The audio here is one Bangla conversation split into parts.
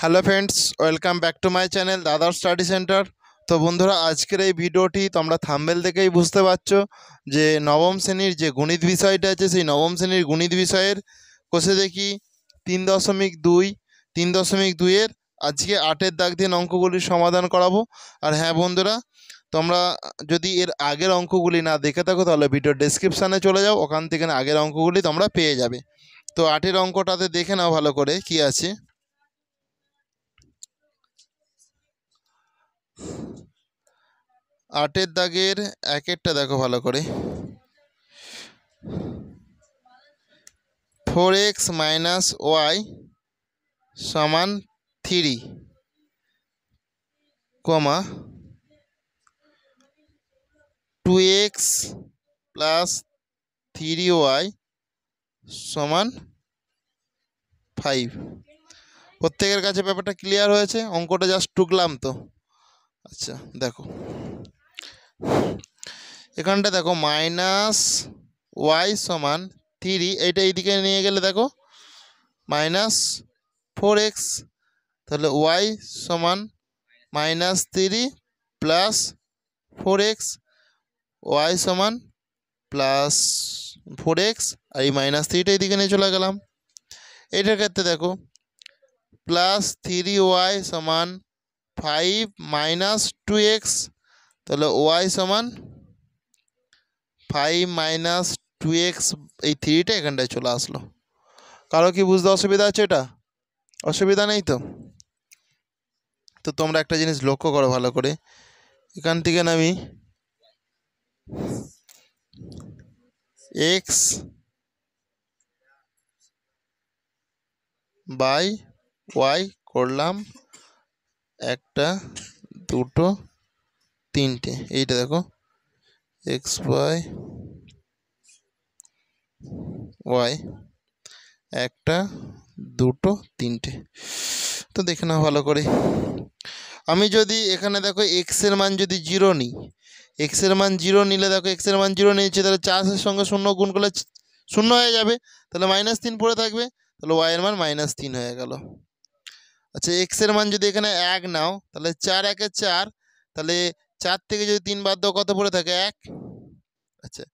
Hello friends, welcome back to my channel দাদার স্টাডি সেন্টার। তো বন্ধুরা, আজকের এই ভিডিওটি তোমরা থাম্বনেল দেখেই বুঝতে পারছো যে নবম শ্রেণীর যে গণিত বিষয়টা আছে, সেই নবম শ্রেণীর গণিত বিষয়ের কোষে দেখি 3.2 3.2-এর আজকে 8-এর দাগ দিয়ে অঙ্কগুলির সমাধান করাবো। আর হ্যাঁ বন্ধুরা, তোমরা যদি এর আগের অঙ্কগুলি না দেখে থাকো তাহলে ভিডিও ডেসক্রিপশানে চলে যাও, ওখান থেকে আগের অঙ্কগুলি তোমরা পেয়ে যাবে। তো 8-এর অঙ্কটাতে দেখে নাও ভালো করে কি আছে। 8-এর দাগের 1-এরটা দেখো ভালো করে। 4x - y সমান 3, 2x প্লাস 3y সমান 5। প্রত্যেকের কাছে ব্যাপারটা ক্লিয়ার হয়েছে? অঙ্কটা জাস্ট টুকলাম তো। আচ্ছা দেখো, এখানটা দেখো -y সমান 3, এইটা এইদিকে নিয়ে গেলে দেখো -4x, তাহলে y সমান -3 প্লাস 4x, y সমান প্লাস 4x, আর এই -3টা এইদিকে নিয়ে চলে গেলাম। এইটার ক্ষেত্রে দেখো +3y সমান 5 - 2x, তাহলে y সমান 5 - 2x, এই 3টা এখানটায় চলে আসলো। কারো কি বুঝতে অসুবিধা আছে? এটা অসুবিধা নেই তো? তো তোমরা একটা জিনিস লক্ষ্য করো ভালো করে, এখান থেকে আমি x বাই y করলাম, একটা দুটো তিনটে, এইটা দেখো x বাই y একটা দুটো তিনটে। তো দেখে নাও ভালো করে। আমি যদি এখানে দেখো এক্সের মান যদি 0 নিই, এক্সের মান 0 নিলে দেখো এক্সের মান 0 নিয়েছে, তাহলে 4-এর সঙ্গে 0 গুণ করলে 0 হয়ে যাবে, তাহলে -3 পড়ে থাকবে, তাহলে y এর মান -3 হয়ে গেল। আচ্ছা, এক্সের মান যদি এখানে 1 নাও, তাহলে 4 × 1 = 4, তাহলে 4 থেকে যদি 3 বাদ দাও কত পড়ে থাকে? 1। আচ্ছা,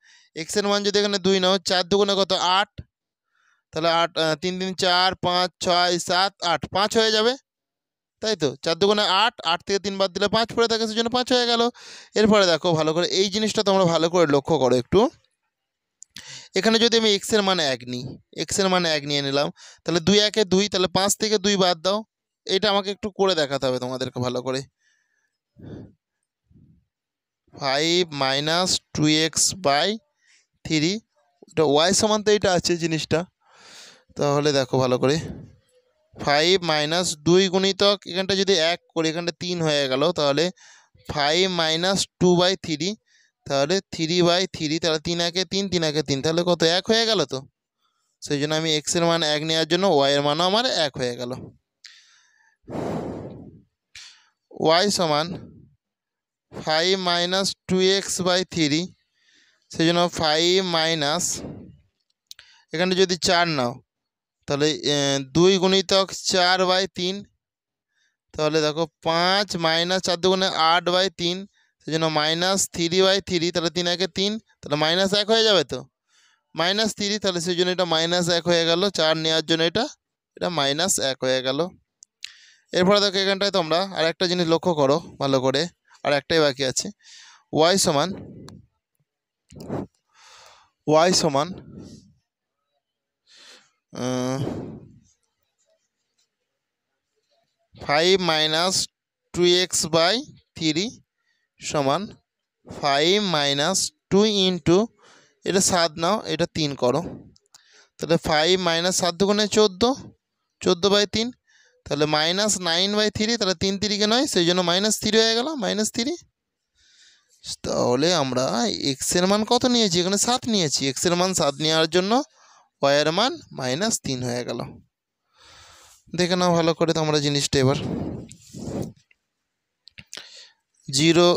এক্সের মান যদি এখানে 2 নাও, 4 দুগুণে কত? 8, তাহলে 8 3 3 4 5 6 7 8, 5 হয়ে যাবে, তাই তো? 4 দুগুণে 8, 8 থেকে 3 বাদ দিলে 5 পড়ে থাকে, সেজন্য 5 হয়ে গেল। এরপরে দেখো ভালো করে এই জিনিসটা তোমরা ভালো করে লক্ষ্য করো একটু। এখানে যদি আমি এক্সের মান 1 নিই, এক্সের মান 1 নিয়ে নিলাম, তাহলে 2 1 2, তাহলে 5 থেকে 2 বাদ দাও। এটা আমাকে একটু করে দেখাতে হবে তোমাদেরকে ভালো করে। 5 - 2x / 3, এটা y সমান তো এইটা আছে জিনিসটা। তাহলে দেখো ভালো করে, 5 - 2 গুণিতক এখানটা যদি 1 করি, এখানটা 3 হয়ে গেল, তাহলে 5 - 2/3, তাহলে 3/3, তাহলে 3 1 3, 3 1 3, তাহলে কত? 1 হয়ে গেল তো। সেই জন্য আমি এক্সের মান 1 নেওয়ার জন্য y এর মানও আমার 1 হয়ে গেল। y সমান 5 - 2x/3, সেই জন্য 5 - এখানে যদি 4 নাও, তাহলে 2 গুণিতক 4/3, তাহলে দেখো 5 - 4 দুগুণে 8/3, সেই জন্য -3/3, তাহলে 3 1 3, তাহলে -1 হয়ে যাবে তো। -3, তাহলে সেই জন্য এটা -1 হয়ে গেল, 4 নেওয়ার জন্য এটা -1 হয়ে গেল। এরপরে দেখো এখানটায় তোমরা আর একটা জিনিস লক্ষ্য করো ভালো করে, আর একটাই বাকি আছে। y সমান 5 - 2x/3 সমান 5 - 2 ইন্টু, এটা 7 নাও, এটা 3 করো, তাহলে 5 - 7 দুগুণে 14, 14/3, তাহলে -9/3, তাহলে 3 3 9, সেই জন্য -3 হয়ে গেল, -3। তাহলে আমরা এক্সের মান কত নিয়েছি? এখানে 7 নিয়েছি। এক্সের মান 7 নেওয়ার জন্য y এর মান -3 হয়ে গেল। দেখে নাও ভালো করে তোমরা জিনিসটা এবার। 0,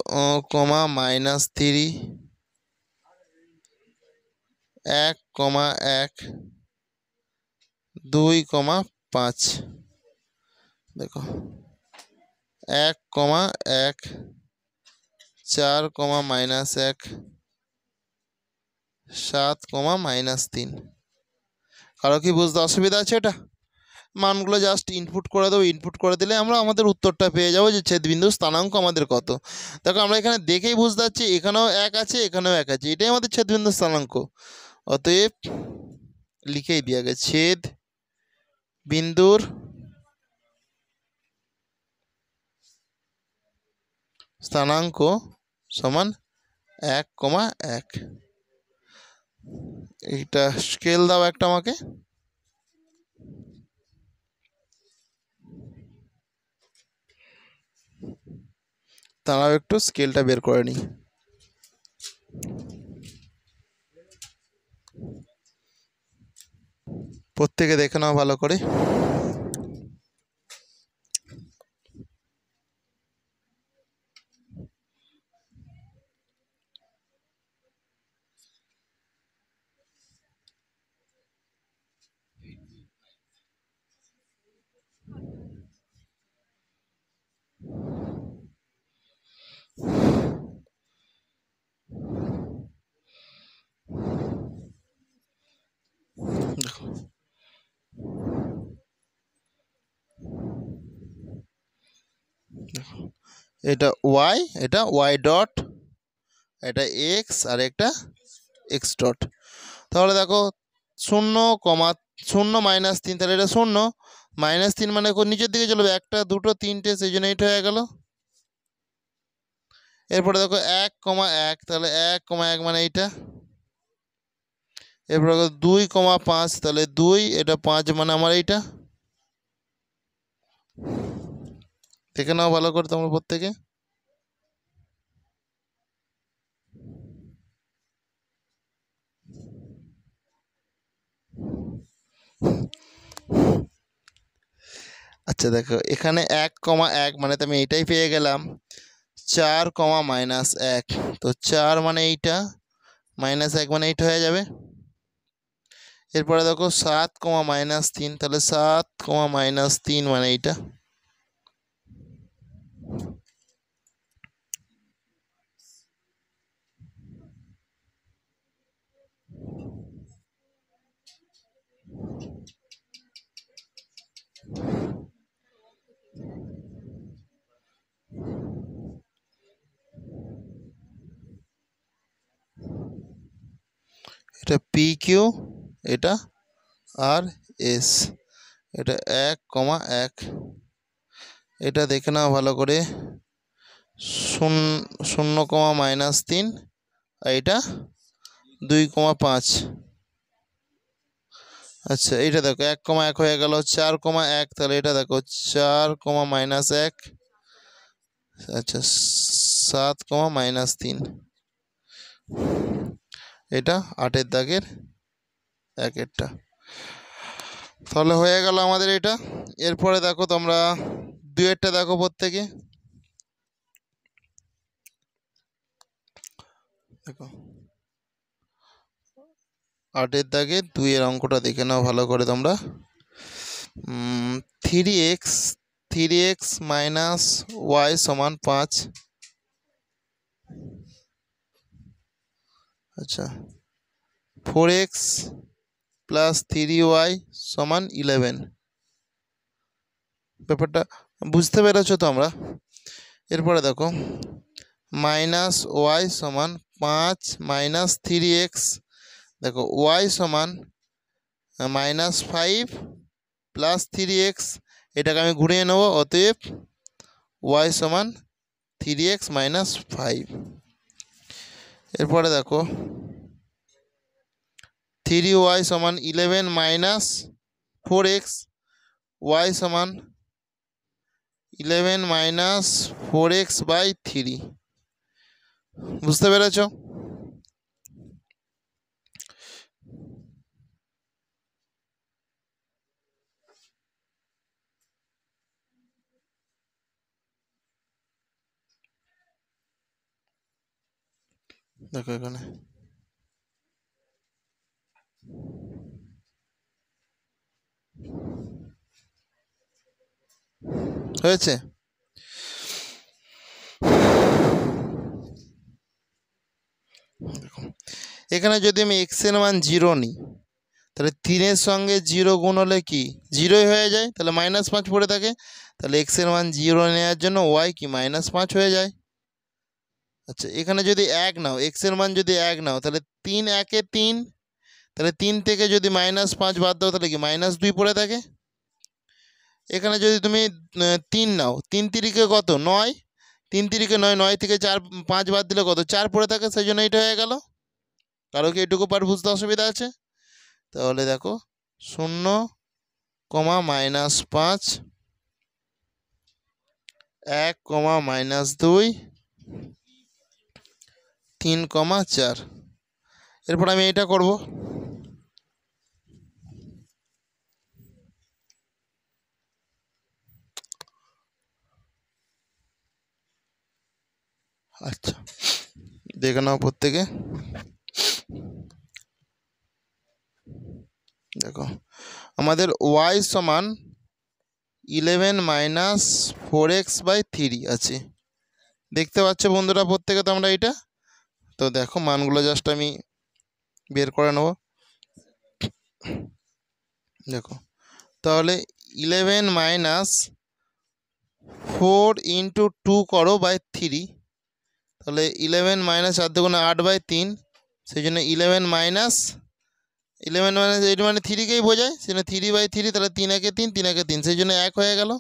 -3, 1, 1, 2, 5, দেখো 1,1 4, -1 7, -3। কারো কি বুঝতে অসুবিধা আছে? এটা মানগুলো জাস্ট ইনপুট করে দেবো, ইনপুট করে দিলে আমরা আমাদের উত্তরটা পেয়ে যাবো যে ছেদবিন্দুর স্থানাঙ্ক আমাদের কত। দেখো আমরা এখানে দেখেই বুঝতে পারছি এখানেও 1 আছে, এখানেও 1 আছে, এটাই আমাদের ছেদবিন্দুর স্থানাঙ্ক। অতএব লিখেই দিয়ে গেছে ছেদ বিন্দুর স্থানাঙ্ক সমান 1,1। এইটা স্কেল দাও একটা আমাকে। তারাও একটু স্কেলটা বের করে নিই। প্রত্যেকে দেখে নাও ভালো করে। দেখো এটা ওয়াই, এটা ওয়াই ডট, এটা এক্স, আর একটা এক্স ডট। তাহলে দেখো 0,0 -3, তাহলে এটা 0 -3 মানে নিচের দিকে চলবে 1 2 3, সেই জন্য এইটা হয়ে গেল। এরপরে দেখো 1,1, তাহলে 1,1 মানে এইটা। এরপরে দেখো 2,5, তাহলে 2, এটা 5 মানে আমার এইটা। দেখে নাও ভালো করে তোমরা প্রত্যেকে। আচ্ছা দেখো এখানে 1,1 মানে তো আমি এইটাই পেয়ে গেলাম। 4, -1, তো 4 মানে এইটা, -1 মানে এইটা হয়ে যাবে। এরপরে দেখো 7, -3, তাহলে 7, -3 মানে এইটা। এটা পি কিউ, এটা আর এস, এটা 1,1। এটা দেখে নাও ভালো করে। 0,3, আর এটা 2,5। আচ্ছা এইটা দেখো 1,1 হয়ে গেল, 4,1, তাহলে এটা দেখো 4, -1। আচ্ছা 7, -3, এটা 8-এর দাগের 1-এরটা। তাহলে হয়ে গেল আমাদের এটা। এরপরে দেখো তোমরা 2-এরটা দেখো প্রত্যেকে। দেখো 8-এর দাগের 2-এর অঙ্কটা দেখে নাও ভালো করে তোমরা। 3x - y = 5। আচ্ছা 4x + 3y = 11। ব্যাপারটা বুঝতে পেরেছো তো আমরা? এরপরে দেখো -y = 5 - 3x, দেখো y সমান -5 + 3x, এটাকে আমি ঘুরিয়ে নেব, অতএব y সমান 3x - 5। এরপরে দেখো 3y = 11 - 4x, y সমান 11 - 4x/3। বুঝতে পেরেছো? দেখো এখানে হয়েছে? এখানে যদি আমি এক্স এর মান 0 নিই তাহলে 3-এর সঙ্গে 0 গুণ হলে কি 0ই হয়ে যায়, তাহলে -5 পড়ে থাকে। তাহলে এক্স এর মান 0 নেওয়ার জন্য ওয়াই কি -5 হয়ে যায়। আচ্ছা, এখানে যদি 1 নাও, এক্স এর মান যদি 1 নাও তাহলে 3 1-এ 3, তাহলে 3 থেকে যদি -5 বাদ দাও তাহলে কি -2 পড়ে থাকে। এখানে যদি তুমি 3 নাও, 3 তিরিকে কত 9, 3 তিরিকে 9, 9 থেকে 4 5 বাদ দিলে কত 4 পড়ে থাকে, সেই জন্য এটা হয়ে গেল। কারো কি এটুকু পার বুঝতে অসুবিধা আছে? তাহলে দেখো 0, -5, 1, -2, 3, 4। এরপর আমি এটা করব। আচ্ছা, দেখে নাও প্রত্যেকে। দেখো আমাদের y সমান 11 - 4x/3 আছে। দেখতে পাচ্ছ বন্ধুরা প্রত্যেকে তোমরা এটা? তো দেখো মানগুলো জাস্ট আমি বের করে নেব। দেখো তাহলে 11 - 4 × 2 করো বাই 3, তাহলে 11 - 4 × 8/3, সেই জন্য 11 - 8 মানে 3কেই বোঝায়, সেই জন্য 3/3, তাহলে 3 1-এ 3, 3 1-এ 3, সেই জন্য 1 হয়ে গেল।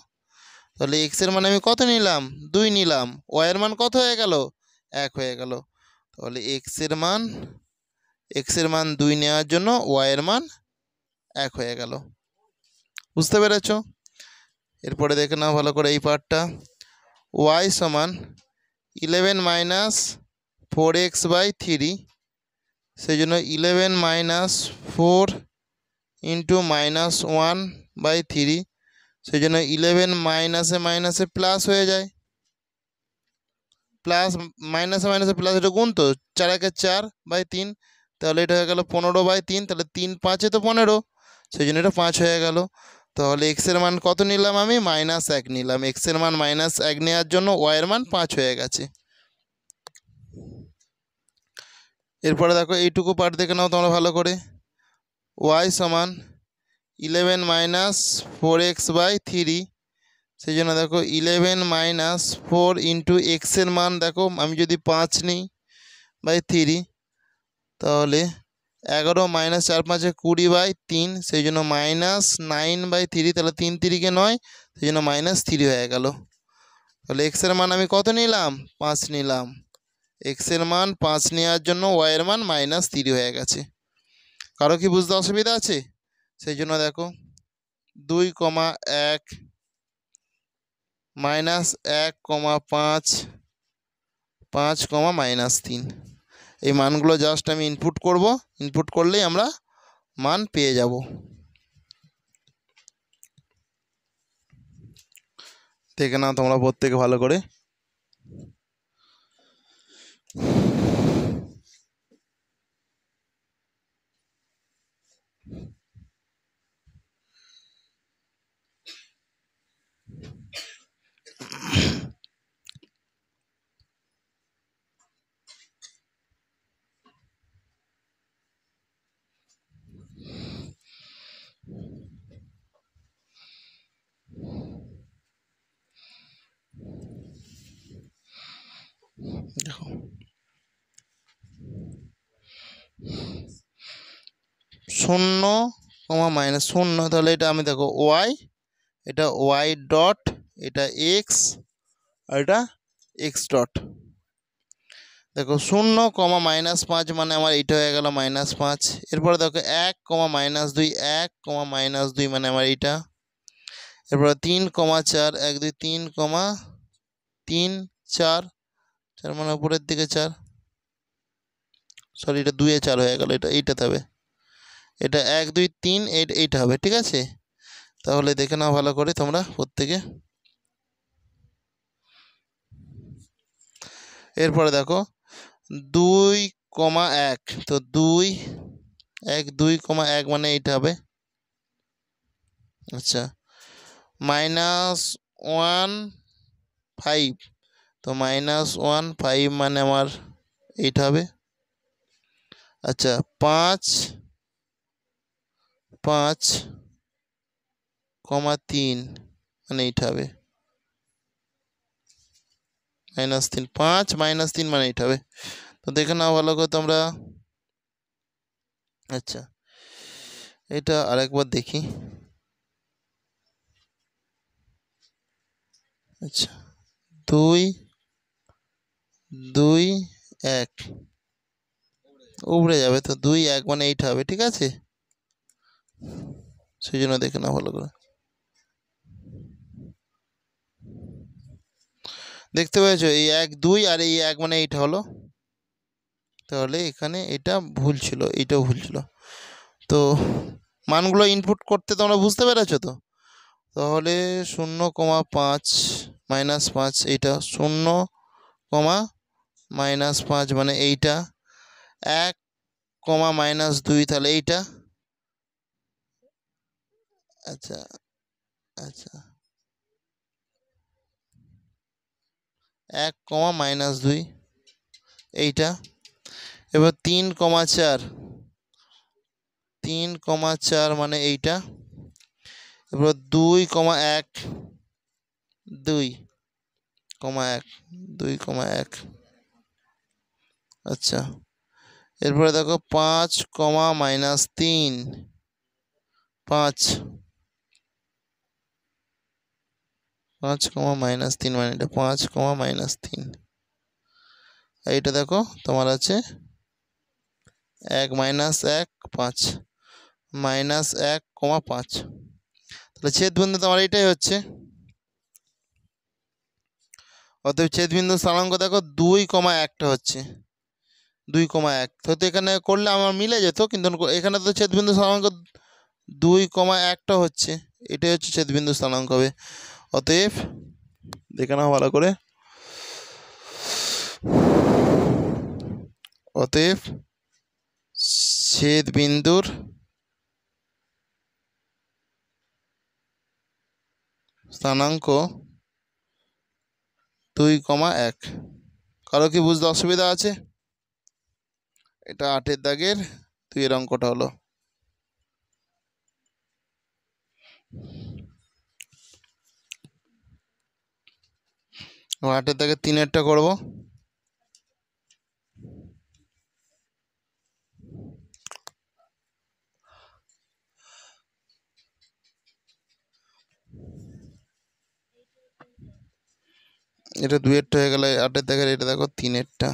তাহলে এক্স এর মান আমি কত নিলাম 2 নিলাম, ওয়াই এর মান কত হয়ে গেল 1 হয়ে গেল। তাহলে এক্স এর মান 2 নেওয়ার জন্য ওয়াই এর মান 1 হয়ে গেল। বুঝতে পেরেছ? এরপরে দেখে নাও ভালো করে এই পার্টটা। ওয়াই সমান 11 - 4x/3, সেই জন্য 11 - 4 × -1/3, সেই জন্য 11 মাইনাসে মাইনাসে প্লাস হয়ে যায়, প্লাস মাইনাসে মাইনাসে প্লাস, এটা গুণ তো 4 1-এ 4/3, তাহলে এটা হয়ে গেল 15/3, তাহলে 3 5-এ তো 15, সেই জন্য এটা 5 হয়ে গেল। তাহলে এক্স এর মান কত নিলাম আমি -1 নিলাম। এক্স এর মান -1 নেওয়ার জন্য ওয়াই এর মান 5 হয়ে গেছে। এরপরে দেখো এইটুকু পার্ট দেখে নাও তোমরা ভালো করে। ওয়াই সমান 11 - 4x/3, সেই জন্য দেখো 11 - 4 × এক্স এর মান দেখো আমি যদি 5 নিই বাই 3, তাহলে 11 - 4 5 20/3, সেই জন্য -9/3, তাহলে 3 3-কে 9, সেই জন্য -3 হয়ে গেল। তাহলে এক্স এর মান আমি কত নিলাম 5 নিলাম। এক্স এর মান 5 নেওয়ার জন্য ওয়াই এর মান -3 হয়ে গেছে। কারো কি বুঝতে অসুবিধা আছে? সেই জন্য দেখো 2, 1 -1, 5, 5, -3, এই মানগুলো জাস্ট আমি ইনপুট করব। ইনপুট করলেই আমরা মান পেয়ে যাব। দেখে নাও তোমরা প্রত্যেকে ভালো করে। দেখো 0, -0, তাহলে এটা আমি দেখো ওয়াই, এটা ওয়াই ডট, এটা এক্স, আর এটা এক্স ডট। দেখো 0, -5 মানে আমার এইটা হয়ে গেল -5। এরপরে দেখো 1, -2, 1, -2 মানে আমার এইটা। এরপরে 3, 4, 1 2 3, 3 4, 4 মানে উপরের দিকে 4, সরি এটা 2-এ 4 হয়ে গেল, এটা এইটাতে হবে, এটা 1 2 3, এইটা হবে, ঠিক আছে? তাহলে দেখে নাও ভালো করে তোমরা প্রত্যেকে। এরপরে দেখো 2, 1, তো 2 1 2, 1 মানে এইটা হবে। আচ্ছা, -1 5, তো -1 5 মানে আমার 8 হবে। আচ্ছা 5 5,3 মানে 8 হবে। -3, 5 -3 মানে 8 হবে। তো দেখে নাও ভালো করে তোমরা। আচ্ছা এটা আরেকবার দেখি। আচ্ছা 2 2 1 উবড়ে যাবে, তো 2 1 মানে 8 হবে, ঠিক আছে? সেই জন্য দেখে নাও ভালো করে। দেখতে পেয়েছো এই 1 2 আর এই 1 মানে 8 হলো। তাহলে এখানে এটা ভুল ছিল, এইটাও ভুল ছিল। তো মানগুলো ইনপুট করতে তোমরা বুঝতে পেরেছো তো? তাহলে 0,5 -5 এইটা, 0,-5 মানে এইটা, 1, -2 তাহলে এইটা। আচ্ছা আচ্ছা 1, -2 এইটা। এবার 3,4 3,4 মানে এইটা। এবার 2,1 2,1 2,1। আচ্ছা এরপরে দেখো 5, -3 5 5, -3 মানে এটা 5, -3। এইটা দেখো তোমার আছে 1 -1 5 -1,5। তাহলে ছেদবিন্দু তোমার এইটাই হচ্ছে। অতএব ছেদবিন্দু স্থানাঙ্ক দেখো 2,1টা হচ্ছে 2,1। তো এখানে করলে আমার মিলে যেত, কিন্তু এখানে তো ছেদবিন্দু স্থানাঙ্ক 2,1টা হচ্ছে, এটাই হচ্ছে ছেদবিন্দু স্থানাঙ্ক হবে। অতএব দেখে নাও ভালো করে। অতএব ছেদবিন্দুর স্থানাঙ্ক 2,1। কারো কি বুঝতে অসুবিধা আছে? এটা 8-এর দাগের 2-এর অঙ্কটা হলো। 8-এর দাগের 3-এরটা করবো। এটা 2-এরটা হয়ে গেলে 8-এর দাগের এটা দেখো 3-এরটা।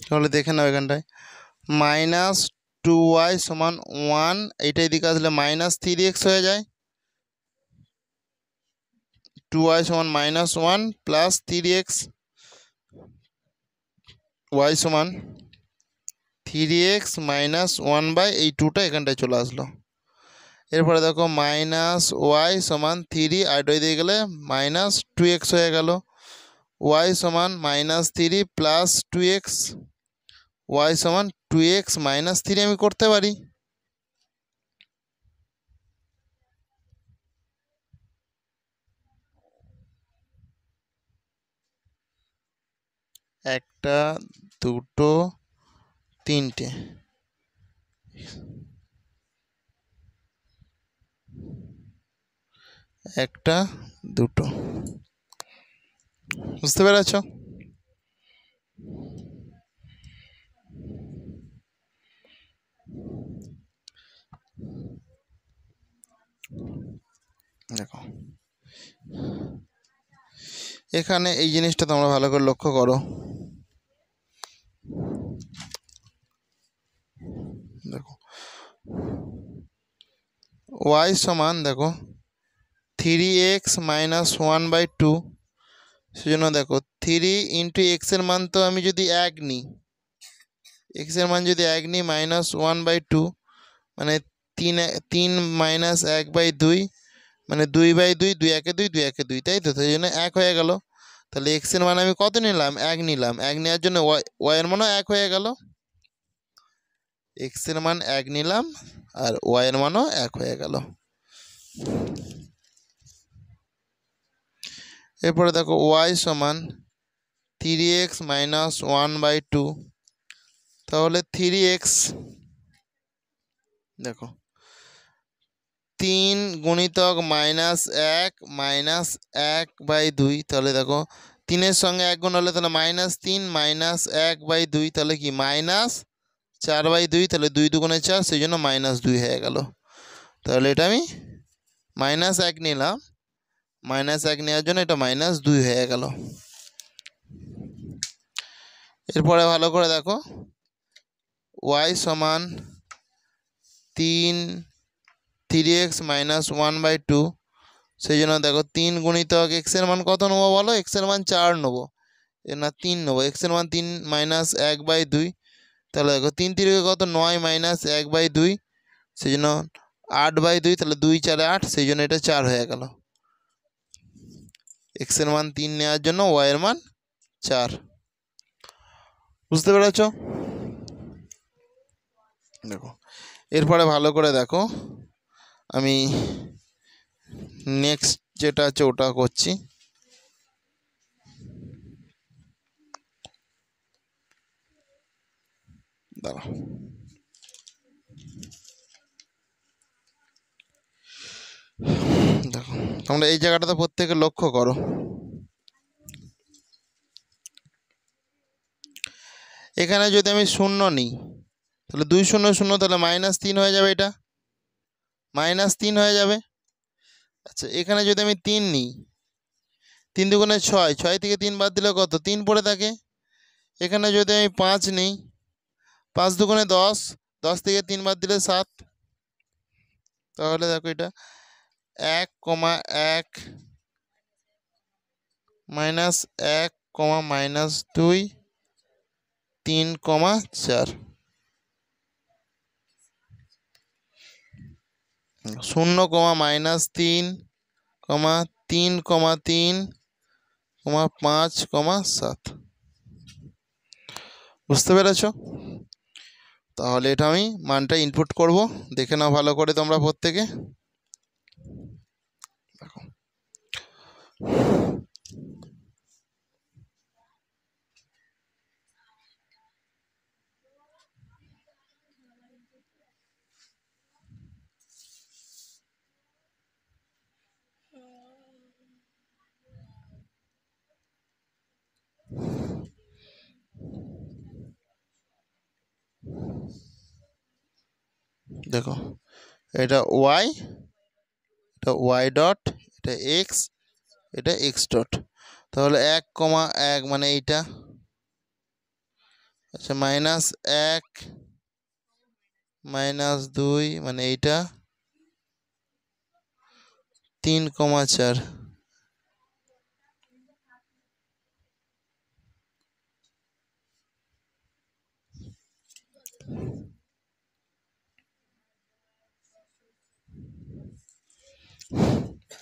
তাহলে দেখে নাও এখানটায় -2y = 1, এইটা এদিকে আসলে -3x হয়ে যায়। 2y = -1 plus 3x, y = 3x - 1 এই 2টা এখানটায় চলে আসলো। এরপরে দেখো -y = 3, আর এটা দিয়ে গেলে -2x হয়ে গেল। y = -3 plus 2x, y = 2x - 3 আমি করতে পারি। একটা, দুটো, তিনটে। একটা, দুটো। বুঝতে পেরেছ? দেখো এখানে এই জিনিসটা তোমরা ভালো করে লক্ষ্য করো। দেখো y সমান দেখো 3x মাইনাস 1/2। সেজন্য দেখো 3 ইন্টু এক্স এর মান তো আমি যদি 1 নিই, এক্স এর মান যদি 1 নিই মাইনাস 1/2 মানে 3 মাইনাস 1/2 মানে 2/2, 2 একে 2, 2 একে 2, তাই তো? সেই জন্য 1 হয়ে গেল। তাহলে এক্স এর মান আমি কত নিলাম? 1 নিলাম। 1 নেওয়ার জন্য ওয়াই এর মানও 1 হয়ে গেল। এক্স এর মান 1 নিলাম আর ওয়াই এর মানও 1 হয়ে গেল। এরপরে দেখো ওয়াই সমান 3x মাইনাস 1/2। তাহলে 3x দেখো 3 গুণিতক মাইনাস 1 মাইনাস 1/2। তাহলে দেখো 3-এর সঙ্গে 1 গুণ হলে তাহলে -3 মাইনাস 1/2 তাহলে কি মাইনাস 4/2। তাহলে 2 দুগুণে 4, সেই জন্য -2 হয়ে গেল। তাহলে এটা আমি -1 নিলাম, -1 নেওয়ার জন্য এটা -2 হয়ে গেল। এরপরে ভালো করে দেখো y সমান 3x মাইনাস 1/2। সেই জন্য দেখো 3 গুণিতক x এর মান কত নেবো বলো? x এর মান 4 নেবো, না 3 নেবো। x এর মান 3 মাইনাস 1/2। তাহলে দেখো 3 তিরিকে কত? 9 মাইনাস 1/2, সেই জন্য 8/2। তাহলে 2 4 8, সেই জন্য এটা 4 হয়ে গেল। x এর মান 3 নেওয়ার জন্য y এর মান 4। বুঝতে পেরেছ? দেখো এরপরে ভালো করে দেখো, আমি নেক্সট যেটা আছে ওটা করছি। দাঁড়াও, দেখো তোমরা এই জায়গাটাতে প্রত্যেকে লক্ষ্য করো। এখানে যদি আমি 0 নিই তাহলে 2 0 0, তাহলে -3 হয়ে যাবে, এটা -3 হয়ে যাবে। আচ্ছা এখানে যদি আমি 3 নিই, 3 দুগুণে 6, 6 থেকে 3 বাদ দিলে কত? 3 পড়ে থাকে। এখানে যদি আমি 5 নিই, 5 দুগুণে 10, 10 থেকে 3 বাদ দিলে 7। তাহলে দেখো এটা 1, 1 মাইনাস 1, -2, 3, 4। 0, -3, 3, 3, 5, 7। বুঝতে পেরেছ? তাহলে এটা আমি মানটা ইনপুট করব, দেখে নাও ভালো করে তোমরা প্রত্যেকে। দেখো দেখো এটা ওয়াই, এটা ওয়াই ডট, এটা এক্স, এটা এক্স ডট। তাহলে 1, 1 মানে এইটা। আচ্ছা -1 -2 মানে এইটা। 3, 4।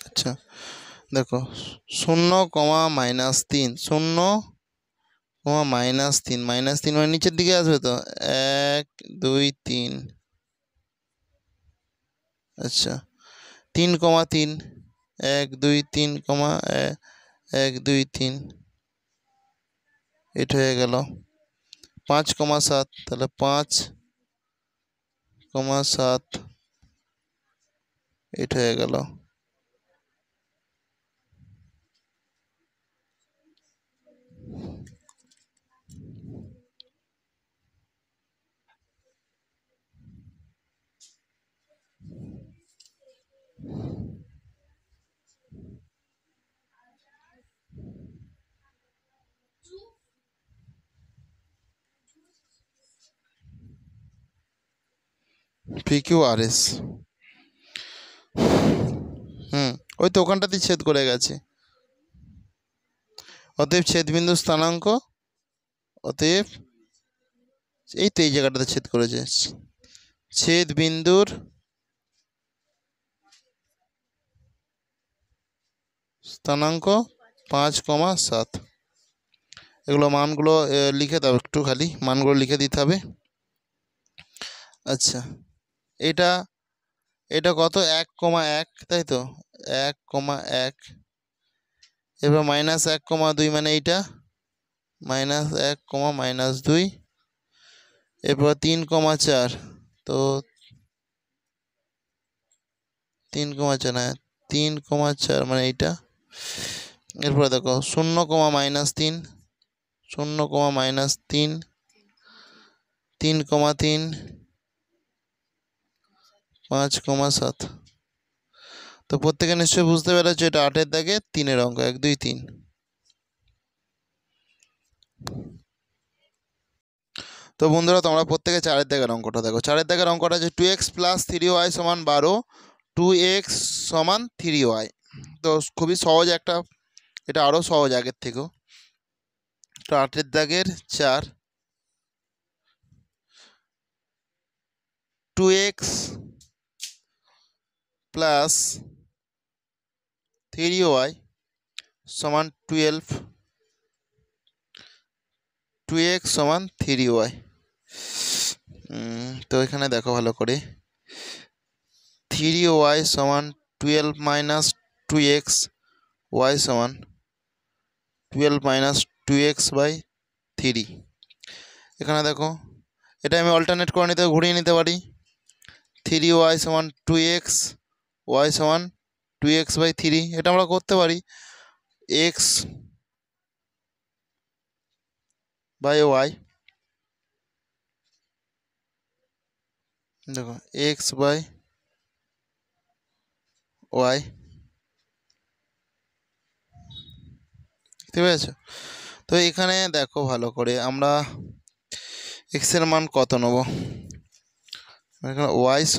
আচ্ছা দেখো 0, -3, 0, -3, -3 মানে নিচের দিকে আসবে তো 1 2 3। আচ্ছা 3, 3, 1 2 3, 1 2 3, এটা হয়ে গেল। 5, 7, তাহলে 5, 7, এটা হয়ে গেল। PQRS। ওই তো ওখানটাতেই ছেদ করে গেছে। অতএব ছেদবিন্দুর স্থানাঙ্ক, অতএব এই তো এই জায়গাটাতে ছেদ করেছে, ছেদবিন্দুর স্থানাঙ্ক 5,7। এগুলো মানগুলো লিখে দাও, একটু খালি মানগুলো লিখে দিতে হবে। আচ্ছা, এটা এটা কত? 1,1, তাই তো, 1,1। এবার -1,2 মানে এইটা -1, -2। এরপর 3,4, তো 3,4, হ্যাঁ 3,4 মানে এইটা। এরপরে দেখো 0,-3, 0,-3, 3,3, 5,7। তো প্রত্যেকে নিশ্চয়ই বুঝতে পেরেছো এটা 8-এর দাগে 3-এর অঙ্ক, 1, 2, 3। তো বন্ধুরা তোমরা প্রত্যেকে 4-এর দাগের অঙ্কটা দেখো। 4-এর দাগের অঙ্কটা যে 2x + 3y = 12, 2x = 3y। তো খুবই সহজ একটা, এটা আরও সহজ আগের থেকেও। তো 8-এর দাগের 4, 2x + 3y = 12, 2x = 3y। তো এখানে দেখো ভালো করে, 3y = 12 - 2x, y = 12 - 2x/3। এখানে দেখো এটা আমি অল্টারনেট করে নিতে, ঘুরিয়ে নিতে পারি। 3y = 2x, y = 2x/3। এটা আমরা করতে পারি x/y, দেখো x/y, দেখতে পেয়েছো? তো এখানে দেখো ভালো করে, আমরা x এর মান কত নেব? এখানে y =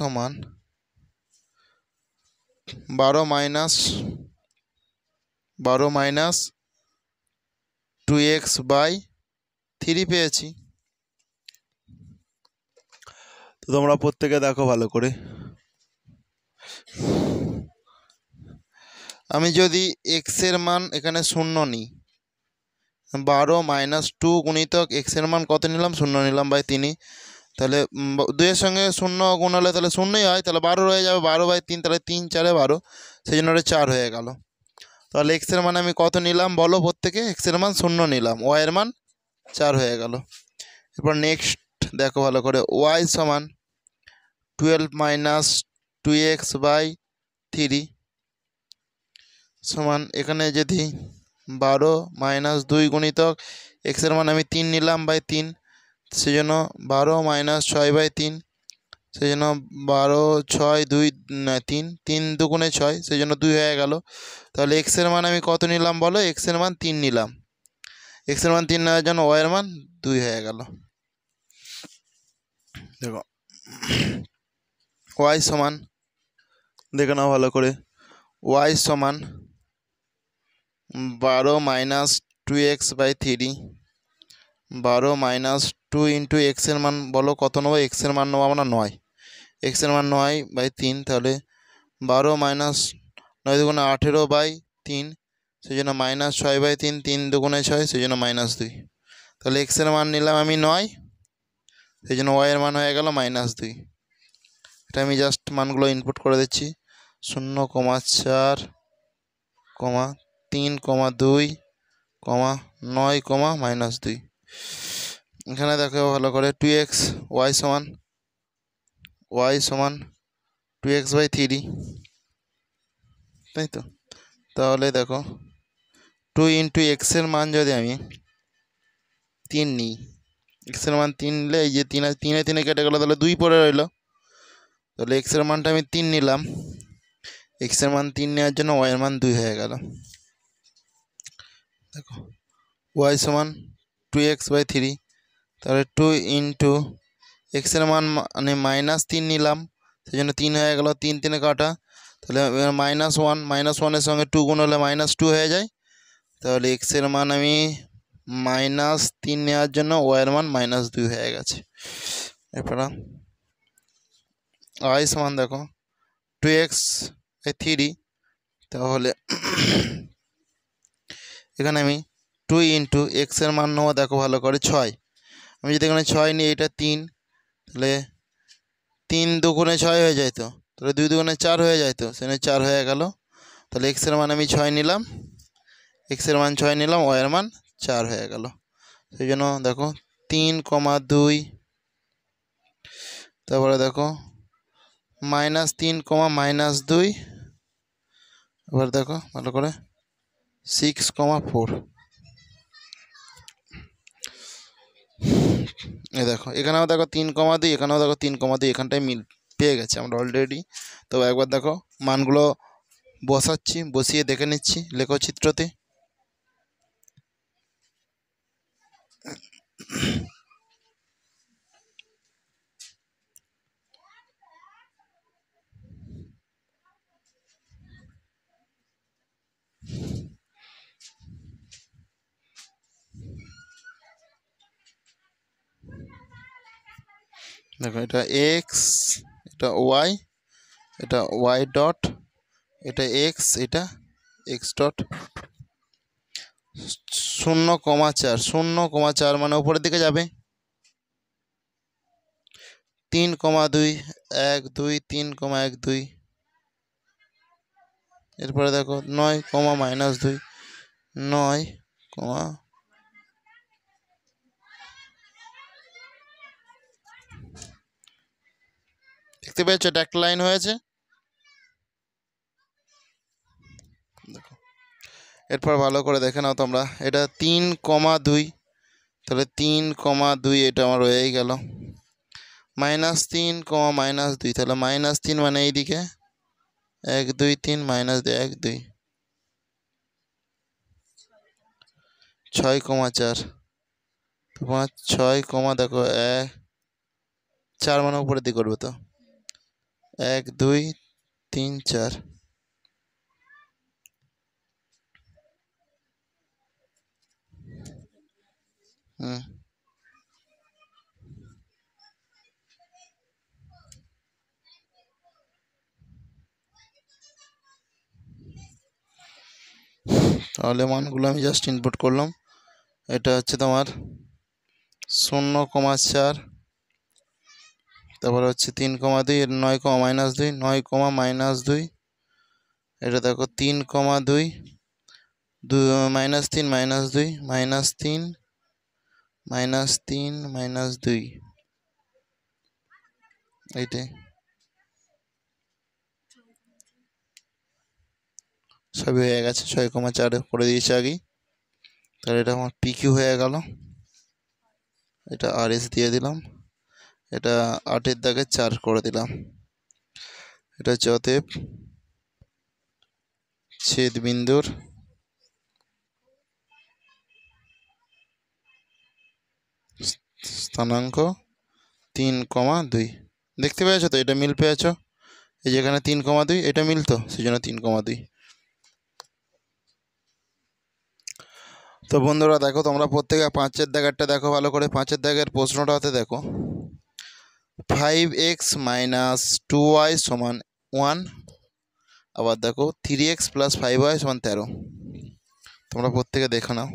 12 - 2x/3 পেয়েছি। তো তোমরা প্রত্যেকে দেখো ভালো করে, আমি যদি x এর মান এখানে 0 নিই, 12 - 2 গুণিতক x এর মান কত নিলাম? 0 নিলাম, বাই 3। তাহলে 2-এর সঙ্গে 0 গুণ হলে তাহলে 0ই হয়, তাহলে 12 রয়ে যাবে, 12/3, তাহলে 3 × 4 = 12, সেই জন্য ওটা 4 হয়ে গেল। তাহলে x এর মান আমি কত নিলাম বলো প্রত্যেকে? x এর মান 0 নিলাম, y এর মান 4 হয়ে গেল। এরপর নেক্সট দেখো ভালো করে, y = 12 - 2x/3 সমান, এখানে যদি 12 - 2 গুণিতক x এর মান আমি 3 নিলাম, বাই 3, সেই জন্য 12 - 6/3, সেই জন্য 12, 6, 2, 3, 3 × 2 = 6, সেই জন্য 2 হয়ে গেল। তাহলে x এর মান আমি কত নিলাম বলো? x এর মান 3 নিলাম, x এর মান 3 নেওয়ার জন্য y এর মান 2 হয়ে গেল। দেখো y = দেখে নাও ভালো করে, y = 12 - 2x/3, 12 - 2 × x এর মান বলো কত নেবো? x এর মান নেবো আমরা 9, x এর মান 9/3, তাহলে 12 - 9 × 2 = 18/3, সেই জন্য -6/3, 3 × 2 = 6, সেই জন্য -2। তাহলে x এর মান নিলাম আমি 9, সেই জন্য y এর মান হয়ে গেল -2। এটা আমি জাস্ট মানগুলো ইনপুট করে দিচ্ছি, 0,4, 3,2, 9, -2। এখানে দেখো ভালো করে, 2x, y = 2x/3, তাই তো। তাহলে দেখো 2 × x এর মান যদি আমি 3 নিই, x এর মান 3 নিলে এই যে 3 3 কেটে গেলো, তাহলে 2 পড়ে রইল। তাহলে x এর মানটা আমি 3 নিলাম, x এর মান 3 নেওয়ার জন্য y এর মান 2 হয়ে গেল। দেখো y = 2x/3, তাহলে 2 × x এর মান মানে -3 নিলাম, সেই জন্য 3 হয়ে গেল, 3 3 কাটা, তাহলে -1, -1-এর সঙ্গে 2 গুণ হলে -2 হয়ে যায়। তাহলে এক্সের মান আমি -3 নেওয়ার জন্য ওয়াইয়ের মান -2 হয়ে গেছে। এরপর ওয়াই সমান দেখো 2x 3, তাহলে এখানে আমি 2 ইন্টু এক্সের মান নেবো, দেখো ভালো করে 6। আমি যদি এখানে 6 নিই, এটা 3, তাহলে 3 2 6 হয়ে যায়, তো তাহলে 2 2 4 হয়ে যায়, তো সেখানে 4 হয়ে গেল। তাহলে এক্সের মান আমি 6 নিলাম, এক্সের মান 6 নিলাম, ওয়াইয়ের মান 4 হয়ে গেল। সেই জন্য দেখো 3,2, তারপরে দেখো -3, -2, এবার দেখো ভালো করে 6,4। এই দেখো এখানেও দেখো 3,2, এখানেও দেখো 3,2, এখানটায় মিল পেয়ে গেছে আমরা অলরেডি। তো একবার দেখো মানগুলো বসাচ্ছি, বসিয়ে দেখে নিচ্ছি লেখচিত্রতে। দেখো এটা এক্স, এটা ওয়াই, এটা ওয়াই ডট, এটা এক্স, এটা এক্স ডট। 0,4, 0,4 মানে উপরের দিকে যাবে। 3,2, 1 2 3,1 2। এরপরে দেখো 9, -2, 9, দেখতে পেয়েছো এটা একটা লাইন হয়েছে। দেখো এরপর ভালো করে দেখে নাও তোমরা, এটা 3,2, তাহলে 3,2 এটা আমার হয়েই গেল। -3, -2, তাহলে -3 মানে এইদিকে 1 2 3 -2 1 2, 6,4, তোমার 6, দেখো 4 মানে উপরের দিকে করবে, তো 1 2 3 4। তাহলে মানগুলো আমি জাস্ট ইনপুট করলাম। এটা হচ্ছে তোমার 0,4, তারপরে হচ্ছে 3,2, 9, -2, 9, -2, এটা দেখো 3,2, -3 -2, -3 -3 -2, এইটাই সবই হয়ে গেছে। 6,4 করে দিয়েছে আগেই, তাহলে এটা আমার পিকিউ হয়ে গেল। এটা RS দিয়ে দিলাম, এটা 8-এর দাগে 4 করে দিলাম। এটা হচ্ছে অতএব ছেদ বিন্দুর স্থানাঙ্ক 3,2। দেখতে পেয়েছো তো, এটা মিল পেয়েছো, এই যেখানে 3,2 এটা মিল, তো সেই জন্য 3,2। তো বন্ধুরা দেখো তোমরা প্রত্যেকে 5-এর দাগেরটা দেখো ভালো করে। 5-এর দাগের প্রশ্নটাতে দেখো 5x - 2y = 1, আবার দেখো 3x + 5y = 13। তোমরা প্রত্যেকে দেখে নাও।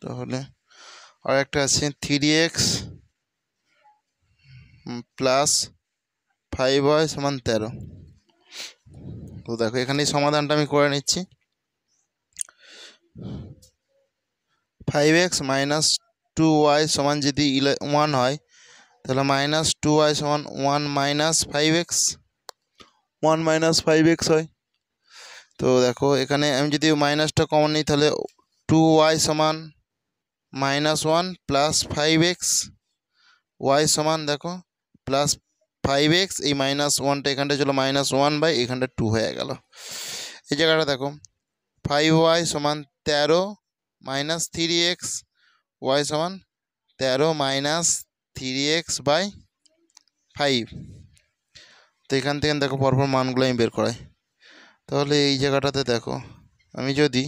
তাহলে আর একটা আছে 3x + 5y = 13। তো দেখো এখানেই সমাধানটা আমি করে নিচ্ছি। 5x - 2y = যদি 1 হয়, তাহলে -2y = 1 - 5x, 1 - 5x হয়। তো দেখো এখানে আমি যদি মাইনাসটা কমন নিই, তাহলে 2y = -1 + 5x, y সমান দেখো প্লাস 5x, এই -1টা এখানটা চলো -1 বাই এখানটা 2 হয়ে গেল। এই জায়গাটা দেখো 5y সমান 13 মাইনাস 3x, y সমান 13 মাইনাস 3x বাই 5। তো এখান থেকে দেখো পরপর মানগুলো আমি বের করাই। তাহলে এই জায়গাটাতে দেখো আমি যদি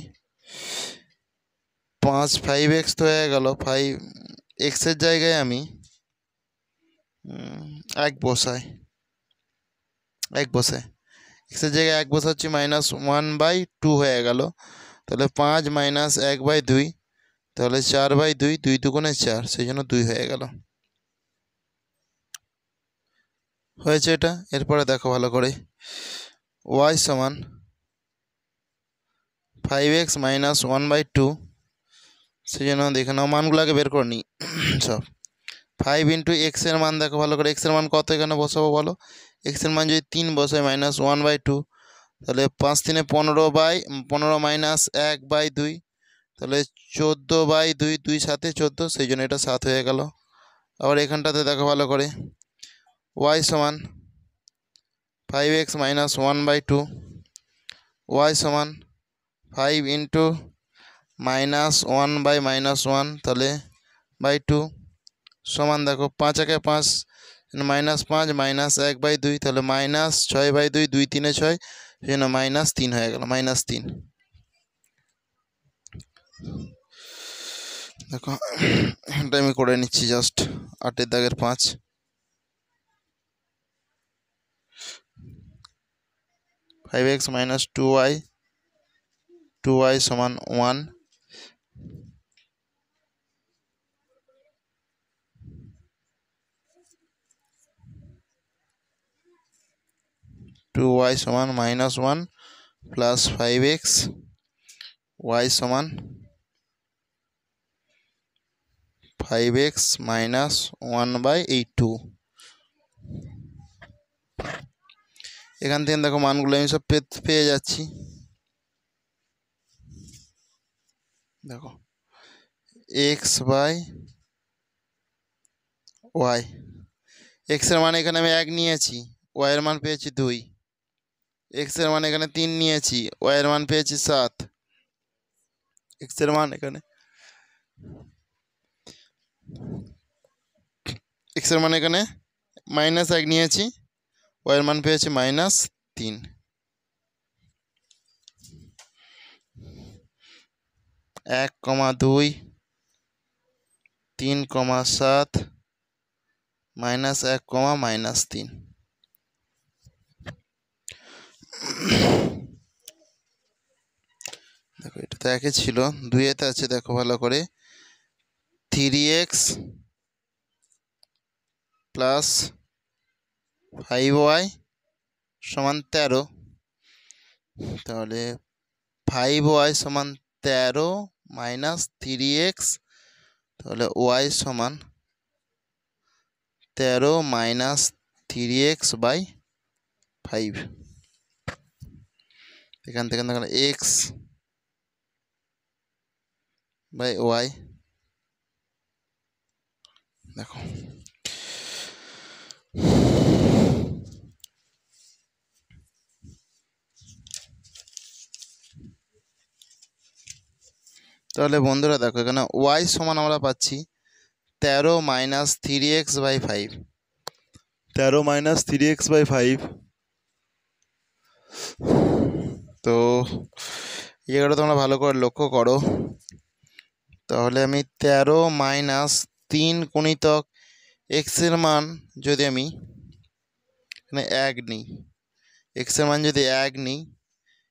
5x তো হয়ে গেল, 5x এর জায়গায় আমি 1 বসাই, x এর জায়গায় 1 বসাচ্ছি, -1/2 হয়ে গেল। তাহলে 5 মাইনাস 1/2, তাহলে 4/2, 2 দুগুণে 4, সেই জন্য 2 হয়ে গেল। হয়েছে এটা। এরপরে দেখো ভালো করে, y সমান 5x মাইনাস 1/2, সেই জন্য দেখে নাও মানগুলো আগে বের করে নিই সব। 5 ইন্টু এক্স এর মান দেখো ভালো করে, এক্স এর মান কত এখানে বসাবো বলো? এক্স এর মান যদি 3 বসাই -1/2, তাহলে 5 3 15 মাইনাস 1/2, তাহলে 14/2, 2 7 14, সেই জন্য এটা 7 হয়ে গেল। আবার এখানটাতে দেখো ভালো করে, y সমান 5x মাইনাস 1/2, y সমান 5 ইন্টু -1 বাই -1, তাহলে /2 সমান দেখো 5 একে 5, -5 মাইনাস 1/2, তাহলে -6/2, 2 3 6, সেই জন্য -3 হয়ে গেল, -3। দেখো এটা আমি করে নিচ্ছি জাস্ট 8 দাগের 5। 5x মাইনাস 2y, 2y সমান 1, 2y সমান -1 প্লাস 5x, y সমান 5x মাইনাস 1/2। এখান থেকে দেখো মানগুলো আমি সব পেয়ে যাচ্ছি। দেখো x বাই y, x এর মান এখানে আমি 1 নিয়েছি, y এর মান পেয়েছি 2, x এর মান এখানে 3 নিয়েছি, y এর মান পেয়েছি 7, x এর মান এখানে -1 নিয়েছি, y এর মান পেয়েছি -3। 1,2, 3,7, -1, -3। দেখো এটা তো 1 ছিল, 2 আছে, দেখো ভালো করে 3x প্লাস 5y সমান 13, তাহলে 5y সমান 13 মাইনাস 3x, তাহলে y সমান 13 মাইনাস 3x বাই 5। এখান থেকে দেখো x বাই y, দেখো তাহলে বন্ধুরা দেখো এখানে y সমান আমরা পাচ্ছি 13 minus 3x by 5, 13 minus 3x by 5। তো এই জায়গাটা তোমরা ভালো করে লক্ষ্য করো। তাহলে আমি 13 মাইনাস 3 গুণিতক x এর মান যদি আমি এখানে 1 নিই, x এর মান যদি 1 নিই,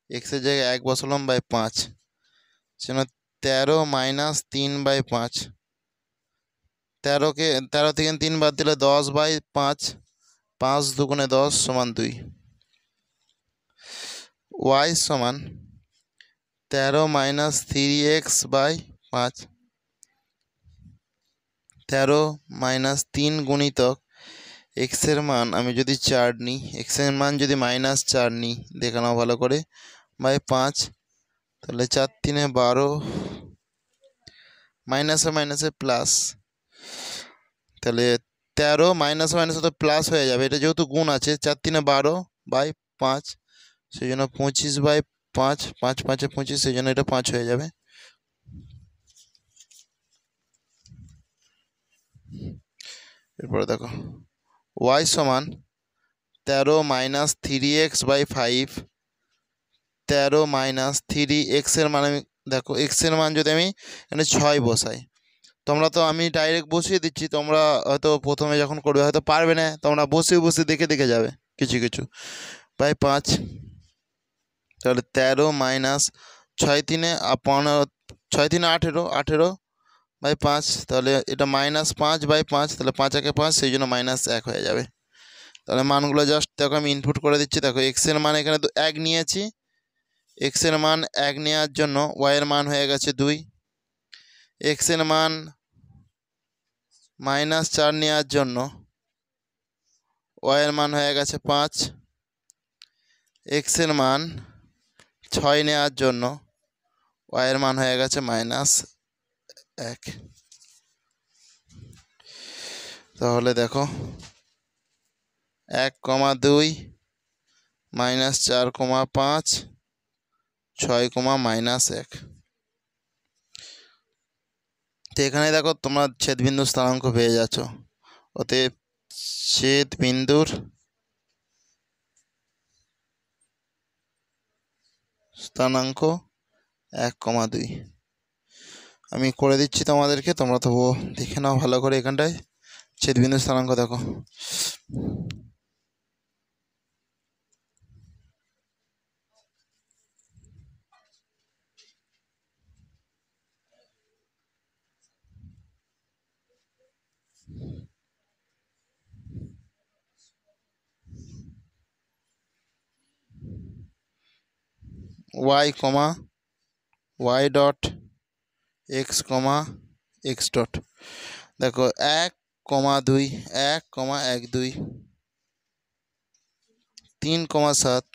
x এর জায়গায় 1 বসালাম বাই 5, সেজন্য 13 মাইনাস 3/5, 13 থেকে 3 বাদ দিলে 10/5, 5 দুগুণে 10 সমান 2। y সমান 13 মাইনাস 3x বাই 5, 13 মাইনাস 3 গুণিতক x এর মান আমি যদি 4 নিই, x এর মান যদি -4 নিই, দেখে নাও ভালো করে, বাই 5, তাহলে 4 3 12, মাইনাসে মাইনাসে প্লাস, তাহলে 13 মাইনাস মাইনাস তো প্লাস হয়ে যাবে, এটা যেহেতু গুণ আছে, 4 3 12 বাই 5, সেই জন্য 25/5, 5 5 25, সেই জন্য এটা 5 হয়ে যাবে। এরপরে দেখো y সমান 13 minus 3x by 5, 13 minus 3x এর মান আমি দেখো x এর মান যদি আমি এখানে 6 বসাই, তোমরা তো আমি ডাইরেক্ট বসিয়ে দিচ্ছি, তোমরা হয়তো প্রথমে যখন করবে হয়তো পারবে না, তোমরা বসিয়ে বসিয়ে দেখে দেখে যাবে কিছু কিছু, বাই 5, তাহলে 13 মাইনাস 6 3 15, 6 3 18, 18 বাই 5, তাহলে এটা মাইনাস 5 বাই 5, তাহলে 5 একে 5, সেই জন্য -1 হয়ে যাবে। তাহলে মানগুলো জাস্ট দেখো আমি ইনপুট করে দিচ্ছি। দেখো এক্স এর মান এখানে তো 1 নিয়েছি, এক্স এর মান 1 নেওয়ার জন্য ওয়াই এর মান হয়ে গেছে 2, এক্স এর মান -4 নেওয়ার জন্য ওয়াই এর মান হয়ে গেছে 5, এক্স এর মান 6 নেওয়ার জন্য ওয়াই এর মান হয়ে গেছে -1। তাহলে দেখো 1, 2, -4, 5, 6, -1। তো এখানে দেখো তোমরা ছেদবিন্দু স্থানাঙ্ক পেয়ে যাচ্ছ, অতএব ছেদবিন্দুর স্থানাঙ্ক 1, 2। আমি করে দিচ্ছি তোমাদেরকে, তোমরা তবুও দেখে নাও ভালো করে। এখানটায় ছেদবিন্দু স্থানাঙ্ক দেখো y, y dot x, x dot. দেখো 1, 2, 1, 1, 2, 3, 7,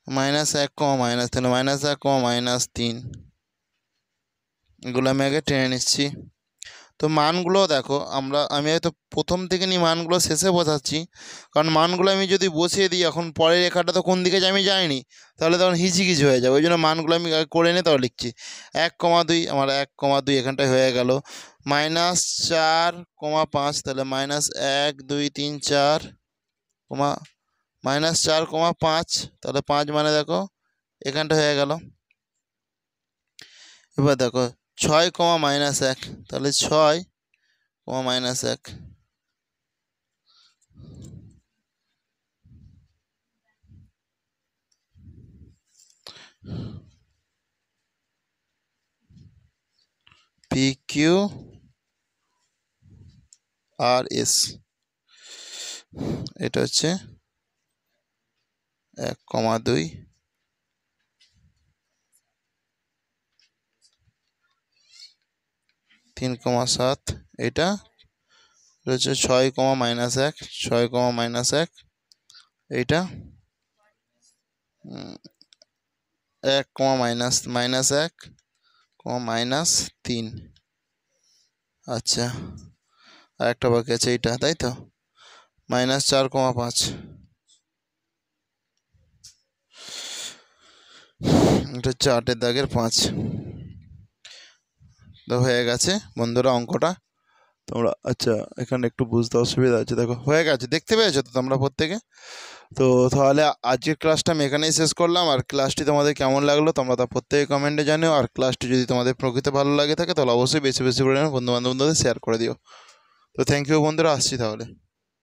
-1, তাহলে -1, -3, এগুলো আমি আগে টেনে নিচ্ছি। তো মানগুলো দেখো আমি হয়তো প্রথম থেকে নিয়ে মানগুলো শেষে বসাচ্ছি, কারণ মানগুলো আমি যদি বসিয়ে দিই এখন পরের রেখাটা তো কোন দিকে যায় আমি জানি, তাহলে তখন হিজিগিজি হয়ে যাবে। ওই জন্য মানগুলো আমি করে নিয়ে তাও লিখছি। 1, 2, আমার 1, 2 এখানটায় হয়ে গেল। -4, 5, তাহলে -1 2 3 4, -4, 5, তাহলে 5 মানে দেখো এখানটা হয়ে গেল। এবার দেখো 6, -1, তাহলে 6, -1। PQ আর এস, এটা হচ্ছে 1, 2, 3, 7, এটা হচ্ছে 6, -1, 6, -1, এইটা 1, -1, -3। আচ্ছা, আর একটা বাকি আছে এইটা, তাই তো -4, 5, এটা হচ্ছে 8-এর দাগের 5। তো হয়ে গেছে বন্ধুরা অঙ্কটা। তোমরা আচ্ছা এখানে একটু বুঝতে অসুবিধা আছে, দেখো হয়ে গেছে, দেখতে পেয়েছো তো তোমরা প্রত্যেকে। তো তাহলে আজকের ক্লাসটা আমি এখানেই শেষ করলাম। আর ক্লাসটি তোমাদের কেমন লাগলো তোমরা তা প্রত্যেকে কমেন্টে জানিও। আর ক্লাসটি যদি তোমাদের প্রকৃত ভালো লাগে থাকে তাহলে অবশ্যই বেশি বেশি করে বন্ধু বান্ধবদের শেয়ার করে দিও। তো থ্যাংক ইউ বন্ধুরা, আসছি তাহলে।